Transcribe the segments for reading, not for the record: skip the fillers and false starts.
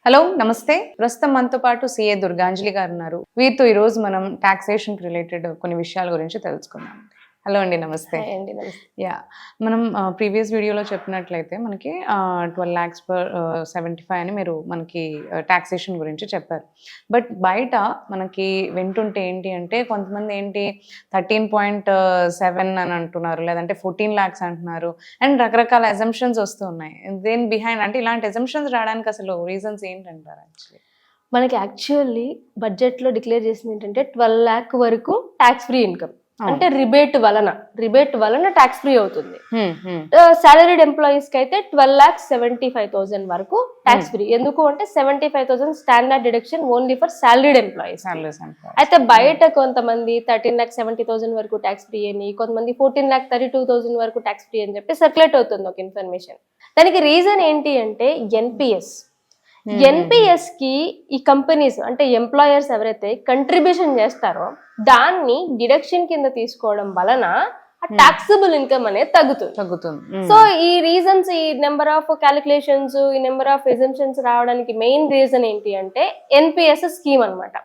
Hello నమస్తే. ప్రస్తుతం మనతో పాటు సిఏ దుర్గాంజలి గారు ఉన్నారు. వీరితో ఈరోజు మనం టాక్సేషన్ రిలేటెడ్ కొన్ని విషయాల గురించి తెలుసుకుందాం. హలో అండి, నమస్తే. యా, మనం ప్రీవియస్ వీడియోలో చెప్పినట్లయితే మనకి 12 lakhs per 75 అని మీరు మనకి టాక్సేషన్ గురించి చెప్పారు. బట్ బయట మనకి వింటుంటే ఏంటి అంటే కొంతమంది ఏంటి 13.7 అని అంటున్నారు, లేదంటే 14 lakhs అంటున్నారు, అండ్ రకరకాల అజంప్షన్స్ వస్తూ ఉన్నాయి. దేని బిహైండ్ అంటే ఇలాంటి అజంప్షన్స్ రావడానికి అసలు రీజన్స్ ఏంటంటారు? మనకి యాక్చువల్లీ బడ్జెట్లో డిక్లేర్ చేసింది ఏంటంటే 12 lakh వరకు ట్యాక్స్ ఫ్రీ ఇన్కమ్, అంటే రిబేట్ వలన ట్యాక్స్ ఫ్రీ అవుతుంది. సాలరీడ్ ఎంప్లాయీస్ కి అయితే 12,75,000 వరకు ట్యాక్స్ ఫ్రీ. ఎందుకు అంటే 75,000 standard deduction only for salaried employees. అయితే బయట కొంతమంది 13,70,000 వరకు ట్యాక్స్ ఫ్రీ అని, కొంతమంది 14,32,000 వరకు ట్యాక్స్ ఫ్రీ అని చెప్పి సర్క్యులేట్ అవుతుంది ఒక ఇన్ఫర్మేషన్. దానికి రీజన్ ఏంటి అంటే ఎన్పిఎస్ కి ఈ కంపెనీస్ అంటే ఎంప్లాయర్స్ ఎవరైతే కంట్రిబ్యూషన్ చేస్తారో దాన్ని డిడక్షన్ కింద తీసుకోవడం వలన టాక్సిబుల్ ఇన్కమ్ అనేది తగ్గుతుంది. సో ఈ రీజన్స్, ఈ నెంబర్ ఆఫ్ క్యాలిక్యులేషన్స్, ఈ నెంబర్ ఆఫ్ ఎగ్జంప్షన్స్ రావడానికి మెయిన్ రీజన్ ఏంటి అంటే ఎన్పిఎస్ స్కీమ్ అనమాట.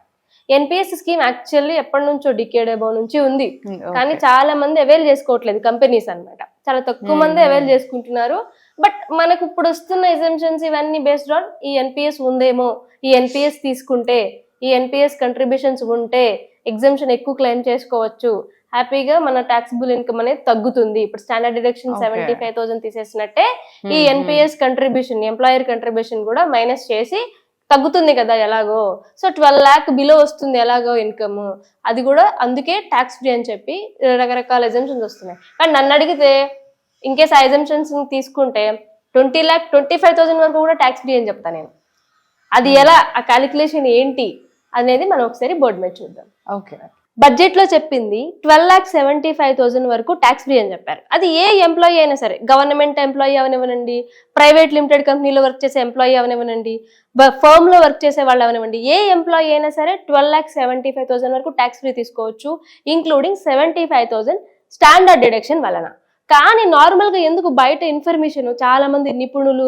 ఎన్పిఎస్ స్కీమ్ యాక్చువల్లీ ఎప్పటి నుంచో డికేడ్ అబౌవ్ నుంచి ఉంది, కానీ చాలా మంది అవైల్ చేసుకోవట్లేదు కంపెనీస్ అన్నమాట. చాలా తక్కువ మంది అవైల్ చేసుకుంటున్నారు. బట్ మనకు ఇప్పుడు వస్తున్న ఎగ్జంప్షన్స్ ఇవన్నీ బేస్డ్ ఆన్ ఈ ఎన్పిఎస్ ఉందేమో, ఈ ఎన్పిఎస్ తీసుకుంటే, ఈ ఎన్పిఎస్ కంట్రిబ్యూషన్స్ ఉంటే ఎగ్జంప్షన్ ఎక్కువ క్లెయిమ్ చేసుకోవచ్చు, హ్యాపీగా మన టాక్సిబుల్ ఇన్కమ్ అనేది తగ్గుతుంది. ఇప్పుడు స్టాండర్డ్ డిడక్షన్ 75,000 తీసేసినట్టే ఈ ఎన్పిఎస్ కంట్రిబ్యూషన్, ఎంప్లాయర్ కంట్రిబ్యూషన్ కూడా మైనస్ చేసి తగ్గుతుంది కదా ఎలాగో. సో 12 lakh బిలో వస్తుంది ఎలాగో ఇన్కమ్, అది కూడా అందుకే ట్యాక్స్ ఫ్రీ అని చెప్పి రకరకాల ఎగ్జంప్షన్స్ వస్తున్నాయి. కానీ నన్ను అడిగితే ఇన్కేస్ ఆ ఎగ్జంప్షన్స్ తీసుకుంటే 20,25,000 వరకు కూడా ట్యాక్స్ ఫ్రీ అని చెప్తాను నేను. అది ఎలా, ఆ క్యాలిక్యులేషన్ ఏంటి అనేది మనం ఒకసారి బోర్డు మీద చూద్దాం. ఓకే, బడ్జెట్ లో చెప్పింది 12,75,000 వరకు ట్యాక్స్ ఫ్రీ అని చెప్పారు. అది ఏ ఎంప్లాయీ అయినా సరే, గవర్నమెంట్ ఎంప్లాయీ అవనివ్వనండి, ప్రైవేట్ లిమిటెడ్ కంపెనీలో వర్క్ చేసే ఎంప్లాయీ అవనివ్వనండి, ఫర్మ్ లో వర్క్ చేసే వాళ్ళు అవనివ్వండి, ఏ ఎంప్లాయీ అయినా సరే 12,75,000 వరకు ట్యాక్స్ ఫ్రీ తీసుకోవచ్చు, ఇంక్లూడింగ్ 75,000 స్టాండర్డ్ డిడక్షన్ వలన. కానీ నార్మల్ గా ఎందుకు బయట ఇన్ఫర్మేషన్ చాలా మంది నిపుణులు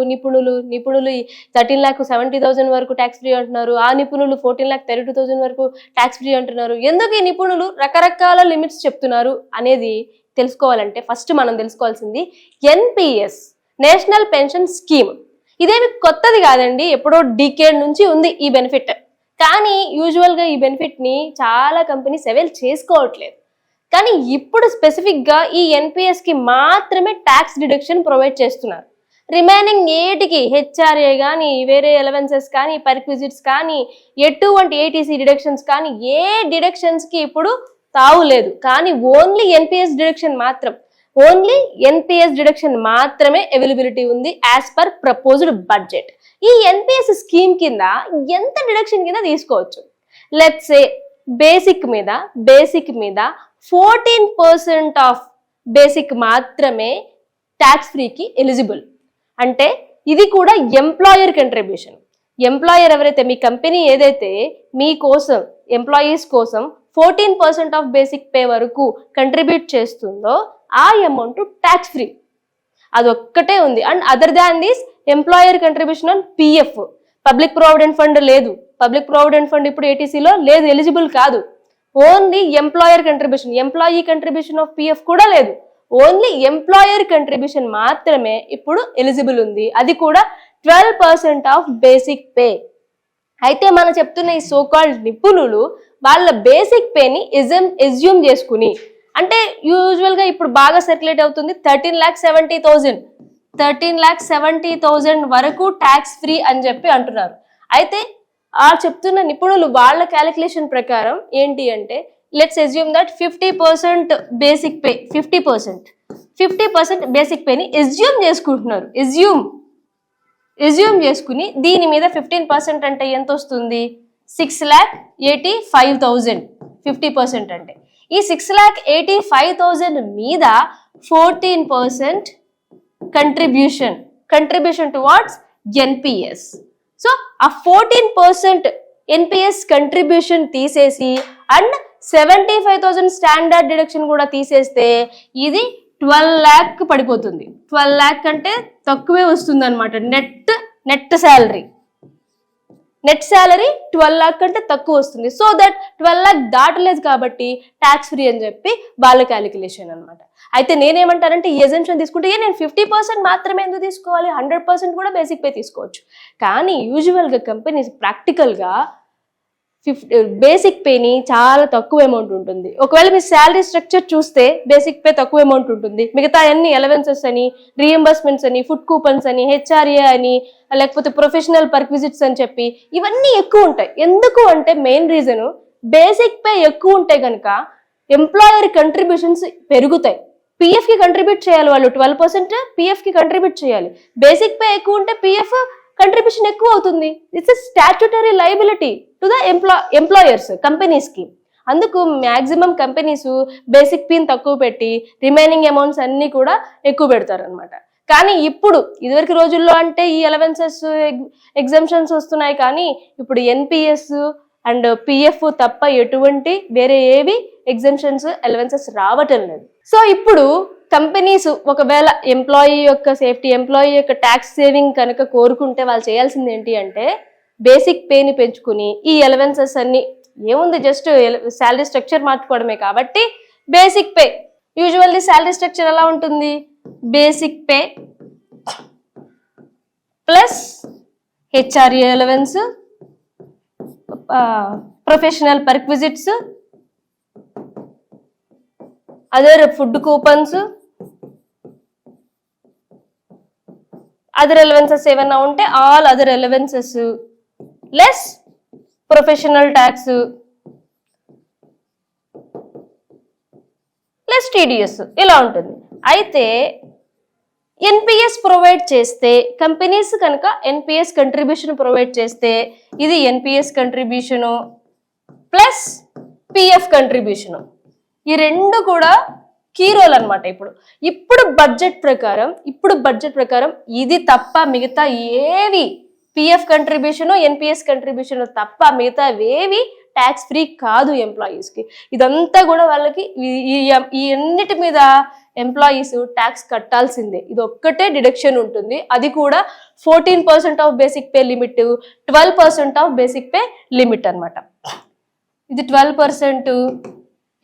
13,70,000 వరకు ట్యాక్స్ ఫ్రీ అంటున్నారు, ఆ నిపుణులు 14,32,000 వరకు ట్యాక్స్ ఫ్రీ అంటున్నారు. ఎందుకు ఈ నిపుణులు రకరకాల లిమిట్స్ చెప్తున్నారు అనేది తెలుసుకోవాలంటే ఫస్ట్ మనం తెలుసుకోవాల్సింది ఎన్పిఎస్, నేషనల్ పెన్షన్ స్కీమ్. ఇదేమి కొత్తది కాదండి, ఎప్పుడో డికేడ్ నుంచి ఉంది ఈ బెనిఫిట్. కానీ యూజువల్ గా ఈ బెనిఫిట్ ని చాలా కంపెనీస్ అవైల్ చేసుకోవట్లేదు. కానీ ఇప్పుడు స్పెసిఫిక్ గా ఈ ఎన్పిఎస్ కి మాత్రమే ట్యాక్స్ డిడక్షన్ ప్రొవైడ్ చేస్తున్నారు. రిమైనింగ్ ఏటికి హెచ్ఆర్ఏ కానీ, వేరే ఎలవెన్సెస్ కానీ, పర్క్విజిట్స్ కానీ, ఎటువంటి ఏటీసీ డిడక్షన్స్ కానీ ఏ డిడక్షన్స్ కి ఇప్పుడు తావులేదు. కానీ ఓన్లీ ఎన్పిఎస్ డిడక్షన్ మాత్రమే అవైలబిలిటీ ఉంది యాజ్ పర్ ప్రపోజ్డ్ బడ్జెట్. ఈ ఎన్పిఎస్ స్కీమ్ కింద ఎంత డిడక్షన్ కింద తీసుకోవచ్చు? లెట్స్ సే బేసిక్ మీద 14% ఆఫ్ బేసిక్ మాత్రమే ట్యాక్స్ ఫ్రీకి ఎలిజిబుల్. అంటే ఇది కూడా ఎంప్లాయర్ కంట్రిబ్యూషన్. ఎంప్లాయర్ ఎవరైతే, మీ కంపెనీ ఏదైతే మీకోసం, ఎంప్లాయీస్ కోసం 14% ఆఫ్ బేసిక్ పే వరకు కంట్రిబ్యూట్ చేస్తుందో ఆ అమౌంట్ ట్యాక్స్ ఫ్రీ, అదొక్కటే ఉంది. And other than this employer contribution on PF, public provident fund లేదు, పబ్లిక్ ప్రావిడెంట్ ఫండ్ ఇప్పుడు ఏటీసీలో లేదు, ఎలిజిబుల్ కాదు. Only employer contribution, employee contribution of PF కూడా లేదు, ఓన్లీ ఎంప్లాయర్ కంట్రిబ్యూషన్ మాత్రమే ఇప్పుడు ఎలిజిబుల్ ఉంది. అది కూడా 12% ఆఫ్ బేసిక్ పే. అయితే మనం చెప్తున్న ఈ సోకాల్డ్ నిపుణులు వాళ్ళ బేసిక్ పేని ఎజ్యూమ్ చేసుకుని, అంటే యూజువల్ గా ఇప్పుడు బాగా సర్క్యులేట్ అవుతుంది 13,70,000 వరకు ట్యాక్స్ ఫ్రీ అని చెప్పి అంటున్నారు. అయితే ఆ చెప్తున్న నిపుణులు వాళ్ళ క్యాలిక్యులేషన్ ప్రకారం ఏంటి అంటే, let's assume that 50% basic pay, 50% basic పేని ఎజ్యూమ్ చేసుకుంటున్నారు. ఎజ్యూమ్ చేసుకుని దీని మీద 15% అంటే ఎంత వస్తుంది? 6,85,000. 50% అంటే ఈ 6,85,000 మీద 14% కంట్రిబ్యూషన్ టువార్డ్స్ ఎన్పిఎస్. సో ఆ 14% ఎన్పిఎస్ కంట్రిబ్యూషన్ తీసేసి అండ్ 75,000 స్టాండర్డ్ డిడక్షన్ కూడా తీసేస్తే ఇది 12 lakh పడిపోతుంది. 12 lakh అంటే తక్కువే వస్తుంది అనమాట net salary. Net salary 12 lakh కంటే తక్కువ వస్తుంది. సో దట్ 12 lakh దాటలేదు కాబట్టి ట్యాక్స్ ఫ్రీ అని చెప్పి వాళ్ళ క్యాలిక్యులేషన్ అనమాట. అయితే నేనేమంటానంటే ఈ ఎజంప్షన్ తీసుకుంటే నేను 50% మాత్రమే ఎందుకు తీసుకోవాలి, 100% కూడా బేసిక్ పే తీసుకోవచ్చు. కానీ యూజువల్గా కంపెనీస్ ప్రాక్టికల్గా బేసిక్ పేని చాలా తక్కువ అమౌంట్ ఉంటుంది. ఒకవేళ మీ శాలరీ స్ట్రక్చర్ చూస్తే బేసిక్ పే తక్కువ అమౌంట్ ఉంటుంది, మిగతా అన్ని అలవెన్సెస్ అని, రీఎంబర్స్మెంట్స్ అని, ఫుడ్ కూపన్స్ అని, హెచ్ఆర్ఏ అని, లేకపోతే ప్రొఫెషనల్ పర్క్విజిట్స్ అని చెప్పి ఇవన్నీ ఎక్కువ ఉంటాయి. ఎందుకు అంటే మెయిన్ రీజన్ బేసిక్ పే ఎక్కువ ఉంటే కనుక ఎంప్లాయర్ కంట్రిబ్యూషన్స్ పెరుగుతాయి. పిఎఫ్ కి కంట్రిబ్యూట్ చేయాలి వాళ్ళు 12%, పిఎఫ్ కి కంట్రిబ్యూట్ చేయాలి. బేసిక్ పే ఎక్కువ ఉంటే పిఎఫ్ కంట్రిబ్యూషన్ ఎక్కువ అవుతుంది. It's statutory liability to the employers companies కి. అందుకు మాక్సిమం కంపెనీస్ బేసిక్ పీని తక్కువ పెట్టి రిమైనింగ్ అమౌంట్స్ అన్ని కూడా ఎక్కువ పెడతారు అనమాట. కానీ ఇప్పుడు ఇదివరకు రోజుల్లో అంటే ఈ అలవెన్సెస్ ఎగ్జామ్షన్స్ వస్తున్నాయి, కానీ ఇప్పుడు ఎన్పిఎస్ అండ్ పిఎఫ్ తప్ప ఎటువంటి వేరే ఏవి ఎగ్జామ్షన్స్ అలవెన్సెస్ రావటం లేదు. సో ఇప్పుడు కంపెనీస్ ఒకవేళ ఎంప్లాయీ యొక్క సేఫ్టీ, ఎంప్లాయీ యొక్క ట్యాక్స్ సేవింగ్ కనుక కోరుకుంటే వాళ్ళు చేయాల్సింది ఏంటి అంటే బేసిక్ పేని పెంచుకుని ఈ అలవెన్సెస్ అన్ని ఏముంది జస్ట్ శాలరీ స్ట్రక్చర్ మార్చుకోవడమే. కాబట్టి basic pay usually salary structure ఎలా ఉంటుంది, basic pay plus HRA allowance, professional perquisites, other food coupons, other allowances ఏమన్నా ఉంటే all other allowances less professional tax less TDS ఇలా ఉంటుంది. అయితే ఎన్పిఎస్ ప్రొవైడ్ చేస్తే కంపెనీస్ కనుక ఎన్పిఎస్ కంట్రిబ్యూషన్ ప్రొవైడ్ చేస్తే ఇది NPS contribution plus PF contribution, ఈ రెండు కూడా కీ రోల్ అనమాట. ఇప్పుడు బడ్జెట్ ప్రకారం ఇది తప్ప మిగతా ఏవి పిఎఫ్ కంట్రిబ్యూషన్, ఎన్పిఎస్ కంట్రిబ్యూషన్ తప్ప మిగతా ఏవి ట్యాక్స్ ఫ్రీ కాదు ఎంప్లాయీస్ కి. ఇదంతా కూడా వాళ్ళకి ఈ అన్నిటి మీద ఎంప్లాయీస్ ట్యాక్స్ కట్టాల్సిందే. ఇది ఒక్కటే డిడక్షన్ ఉంటుంది, అది కూడా 14% of basic pay limit, 12% of basic pay limit అనమాట. ఇది 12%,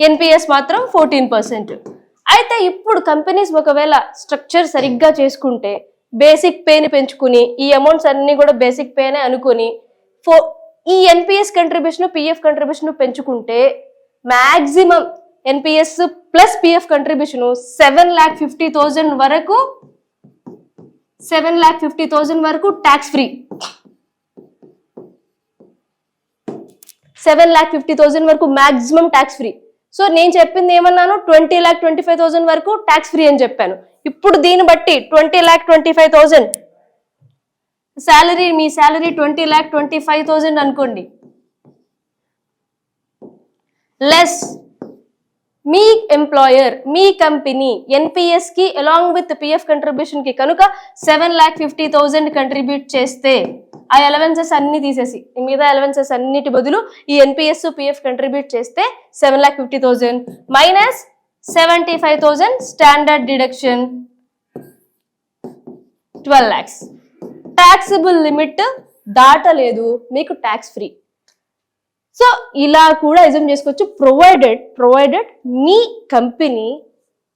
ఎన్పిఎస్ మాత్రం 14%. అయితే ఇప్పుడు కంపెనీస్ ఒకవేళ స్ట్రక్చర్ సరిగ్గా చేసుకుంటే బేసిక్ పేని పెంచుకుని ఈ అమౌంట్స్ అన్ని కూడా బేసిక్ పేనే అనుకుని ఈ ఎన్పిఎస్ కంట్రిబ్యూషన్, పిఎఫ్ కంట్రిబ్యూషన్ పెంచుకుంటే maximum NPS plus PF contribution 7,50,000 వరకు 7,50,000 వరకు ట్యాక్స్ ఫ్రీ. 7,50,000 వరకు మాక్సిమం ట్యాక్స్ ఫ్రీ. సో నేను చెప్పింది ఏమన్నాను, 20,25,000 వరకు ట్యాక్స్ ఫ్రీ అని చెప్పాను. ఇప్పుడు దీన్ని బట్టి 20,25,000 శాలరీ, మీ శాలరీ 20,25,000 అనుకోండి, లెస్ మీ ఎంప్లాయర్, మీ కంపెనీ ఎన్పిఎస్ కి అలాంగ్ విత్ పిఎఫ్ కంట్రిబ్యూషన్ కి కనుక 7,50,000 కంట్రిబ్యూట్ చేస్తే ఆ అలవెన్సెస్ అన్ని తీసేసి మిగతా అలవెన్సెస్ అన్నిటి బదులు ఈ ఎన్పిఎస్ పిఎఫ్ కంట్రిబ్యూట్ చేస్తే 7,50,000 minus 75,000 standard deduction 12 lakhs. Taxable limit దాటలేదు, మీకు ట్యాక్స్ ఫ్రీ. సో ఇలా కూడా ఎగ్జామ్ చేసుకోవచ్చు, ప్రొవైడెడ్ మీ కంపెనీ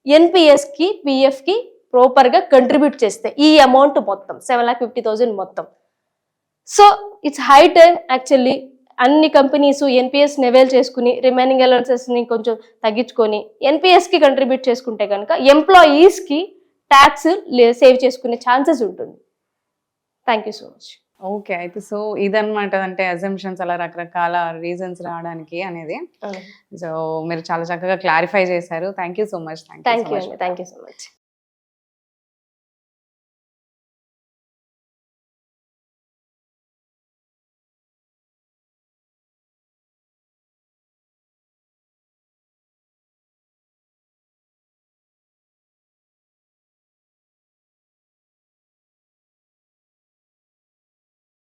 ఎన్పిఎస్ కి పిఎఫ్ కి ప్రాపర్ గా కంట్రిబ్యూట్ చేస్తే ఈ అమౌంట్ మొత్తం 7,50,000 మొత్తం. So it's high time actually అన్ని కంపెనీస్ ఎన్పిఎస్ అవైల్ చేసుకుని రిమైనింగ్ అలవెన్సెస్ ని కొంచెం తగ్గించుకొని ఎన్పిఎస్ కి కంట్రిబ్యూట్ చేసుకుంటే కనుక ఎంప్లాయీస్ కి ట్యాక్స్ సేవ్ చేసుకునే ఛాన్సెస్ ఉంటుంది. Thank you so much. Okay, అయితే సో ఇదన్నమాట, అంటే అజంప్షన్స్ అలా రకరకాల రీజన్స్ రావడానికి అనేది. సో మీరు చాలా చక్కగా క్లారిఫై చేశారు. Thank you so much. Thank you so much.